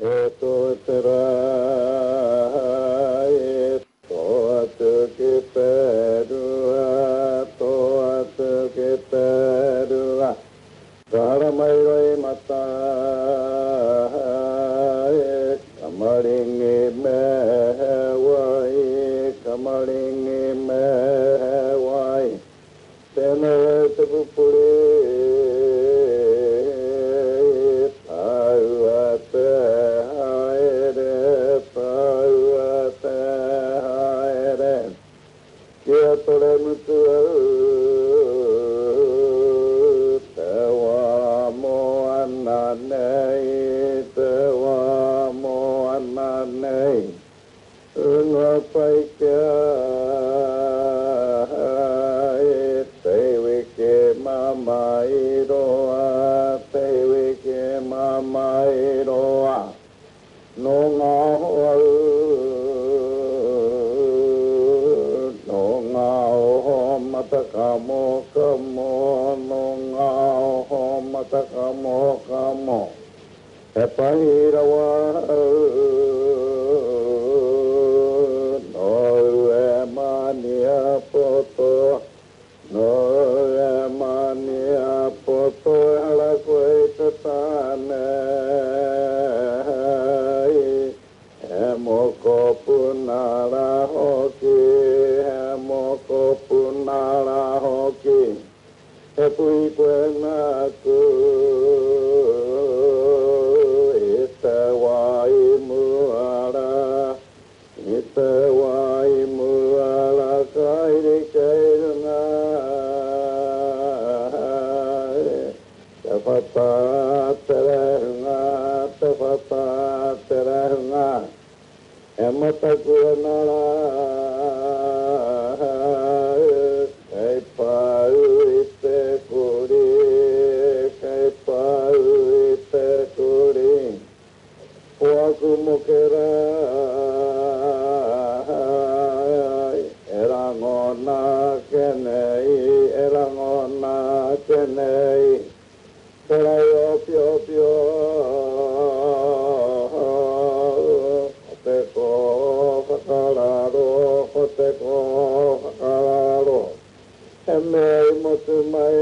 Tera toatu kiperua toatu kiperua Raramairoi mata kamaringi mehewai kamaringi mehewai Tena tepupuri Tauate haere Kia tole mutua Te wā moana nei Te wā moana nei Unga pai kia Te wike mama iroa Te wike mama iroa No ngā hoa No ngā oho mataka mo kamo No ngā oho mataka mo kamo He pahirawa No e mania poto No e mania poto Hala koe te tāne He moko punara hoki He moko punara hoki He pui koe ngāku I te wai muara I te wai muara kairi keirunga Te whata te rehunga Te whata te rehunga E mata kua nara Kei pau I te kuri Kei pau I te kuri Oaku mokera E rangona kenei E rangona kenei Te rai o pio pio Te ko whakararo Te ko whakararo He mei motu mai